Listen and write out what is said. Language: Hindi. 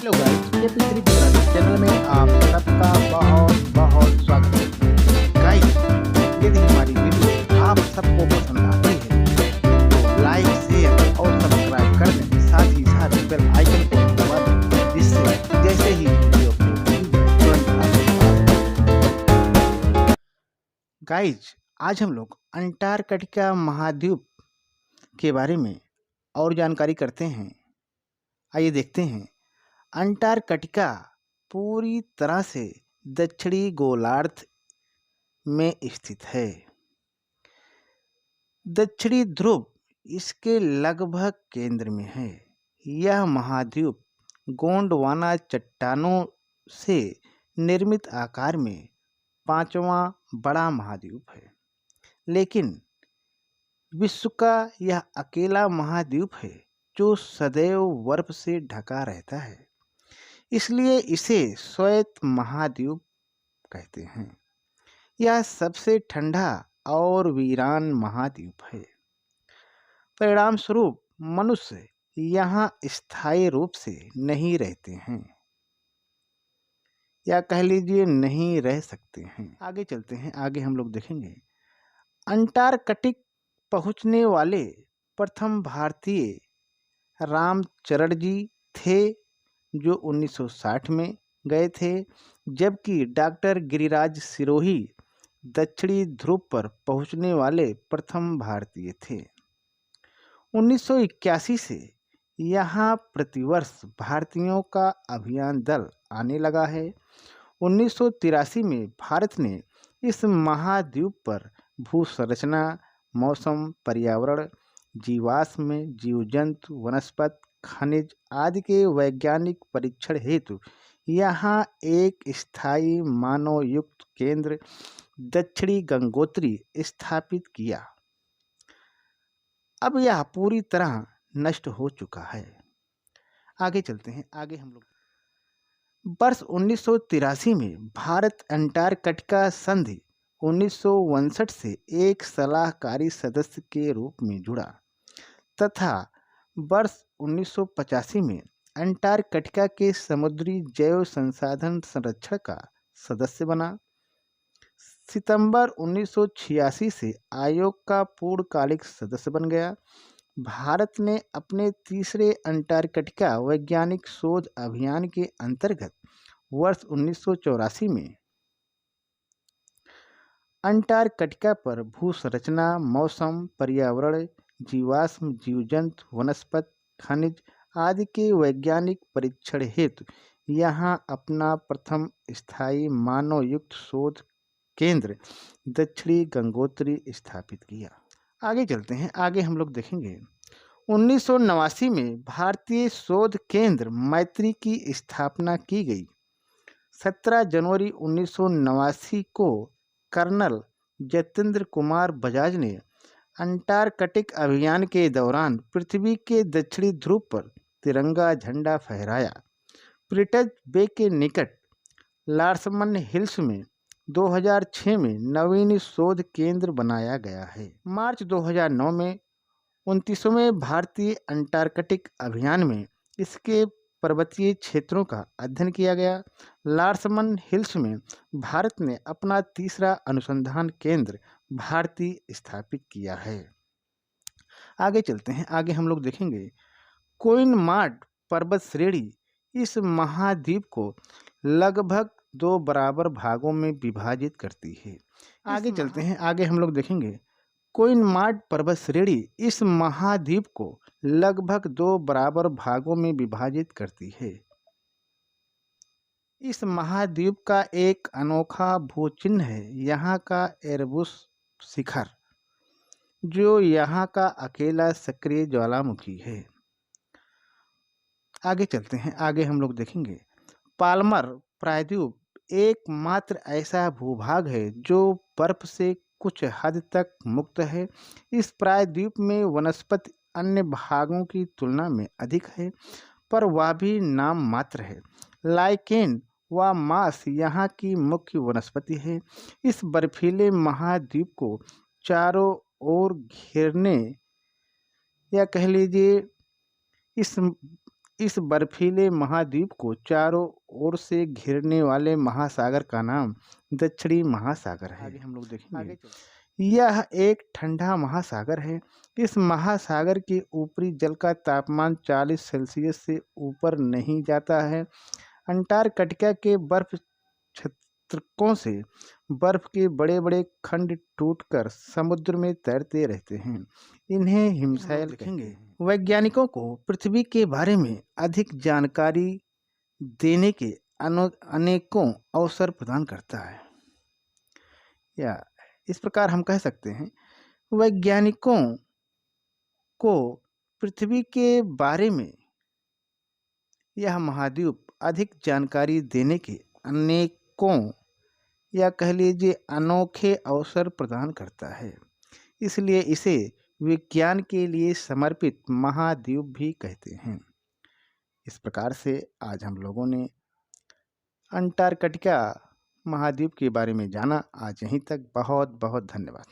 हेलो गाइस, ये पृथ्वी पुरानी चैनल में आप सबका बहुत बहुत स्वागत है। गाइस, यदि हमारी वीडियो आप सबको पसंद आती है तो लाइक, शेयर और सब्सक्राइब कर दें। साथ ही साथ बेल आइकन को दबा दें, जिससे जैसे ही वीडियो अपलोड की जाए तुरंत आपके पास। गाइस, आज हम लोग अंटार्कटिका महाद्वीप के बारे में और जानकारी करते हैं। आइए देखते हैं। अंटार्कटिका पूरी तरह से दक्षिणी गोलार्ध में स्थित है। दक्षिणी ध्रुव इसके लगभग केंद्र में है। यह महाद्वीप गोंडवाना चट्टानों से निर्मित आकार में पांचवा बड़ा महाद्वीप है, लेकिन विश्व का यह अकेला महाद्वीप है जो सदैव बर्फ से ढका रहता है, इसलिए इसे श्वेत महाद्वीप कहते हैं। यह सबसे ठंडा और वीरान महाद्वीप है। परिणाम स्वरूप मनुष्य यहाँ स्थायी रूप से नहीं रहते हैं, या कह लीजिए नहीं रह सकते हैं। आगे चलते हैं। आगे हम लोग देखेंगे अंटार्कटिक पहुँचने वाले प्रथम भारतीय रामचरण जी थे, जो 1960 में गए थे, जबकि डॉक्टर गिरिराज सिरोही दक्षिणी ध्रुव पर पहुंचने वाले प्रथम भारतीय थे। 1981 से यहाँ प्रतिवर्ष भारतीयों का अभियान दल आने लगा है। 1983 में भारत ने इस महाद्वीप पर भू संरचना, मौसम, पर्यावरण, जीवाश्म, जीव जंतु, वनस्पति, खनिज आदि के वैज्ञानिक परीक्षण हेतु यहाँ एक स्थायी मानव युक्त केंद्र दक्षिणी गंगोत्री स्थापित किया। अब यह पूरी तरह नष्ट हो चुका है। आगे चलते हैं। आगे हम लोग वर्ष 1983 में भारत अंटार्कटिका संधि 1959 से एक सलाहकारी सदस्य के रूप में जुड़ा तथा वर्ष 1985 में अंटार्कटिका के समुद्री जैव संसाधन संरक्षण का सदस्य बना। सितंबर 1986 से आयोग का पूर्णकालिक सदस्य बन गया। भारत ने अपने तीसरे अंटार्कटिका वैज्ञानिक शोध अभियान के अंतर्गत वर्ष 1984 में अंटार्कटिका पर भू संरचना, मौसम, पर्यावरण, जीवाश्म, जीवजंतु, वनस्पति, खनिज आदि के वैज्ञानिक परीक्षण हेतु यहाँ अपना प्रथम स्थायी मानव युक्त शोध केंद्र दक्षिणी गंगोत्री स्थापित किया। आगे चलते हैं। आगे हम लोग देखेंगे 1989 में भारतीय शोध केंद्र मैत्री की स्थापना की गई। 17 जनवरी 1989 को कर्नल जतेंद्र कुमार बजाज ने अंटार्कटिक अभियान के दौरान पृथ्वी के दक्षिणी ध्रुव पर तिरंगा झंडा फहराया। प्रिटज बे के निकट लार्समन हिल्स में 2006 में नवीन शोध केंद्र बनाया गया है। मार्च 2009 में 29वें भारतीय अंटार्कटिक अभियान में इसके पर्वतीय क्षेत्रों का अध्ययन किया गया। लार्समन हिल्स में भारत ने अपना तीसरा अनुसंधान केंद्र भारती स्थापित किया है। आगे चलते हैं। आगे हम लोग देखेंगे कोइनमाड पर्वत श्रेणी इस महाद्वीप को लगभग 2 बराबर भागों में विभाजित करती है। आगे चलते हैं। आगे हम लोग देखेंगे कोइनमाड पर्वत श्रेणी इस महाद्वीप को लगभग 2 बराबर भागों में विभाजित करती है। इस महाद्वीप का एक अनोखा भूचिन्ह है यहाँ का एरबुस शिखर, जो यहाँ का अकेला सक्रिय ज्वालामुखी है। आगे चलते हैं। आगे हम लोग देखेंगे पाल्मर प्रायद्वीप एकमात्र ऐसा भूभाग है जो बर्फ से कुछ हद तक मुक्त है। इस प्रायद्वीप में वनस्पति अन्य भागों की तुलना में अधिक है, पर वह भी नाम मात्र है। लाइकेन व मास यहाँ की मुख्य वनस्पति है। इस बर्फीले महाद्वीप को चारों ओर घेरने, या कह लीजिए इस इस बर्फीले महाद्वीप को चारों ओर से घेरने वाले महासागर का नाम दक्षिणी महासागर है। आगे हम लोग देखेंगे। यह एक ठंडा महासागर है। इस महासागर के ऊपरी जल का तापमान 40 सेल्सियस से ऊपर नहीं जाता है। अंटार्कटिका के बर्फ क्षेत्रकों से बर्फ के बड़े बड़े खंड टूटकर समुद्र में तैरते रहते हैं। इन्हें हिमशैल लिखेंगे। वैज्ञानिकों को पृथ्वी के बारे में अधिक जानकारी देने के अनेकों अवसर प्रदान करता है। या इस प्रकार हम कह सकते हैं, वैज्ञानिकों को पृथ्वी के बारे में यह महाद्वीप अधिक जानकारी देने के अनेकों या कह लीजिए अनोखे अवसर प्रदान करता है। इसलिए इसे विज्ञान के लिए समर्पित महाद्वीप भी कहते हैं। इस प्रकार से आज हम लोगों ने अंटार्कटिका महाद्वीप के बारे में जाना। आज यहीं तक। बहुत बहुत धन्यवाद।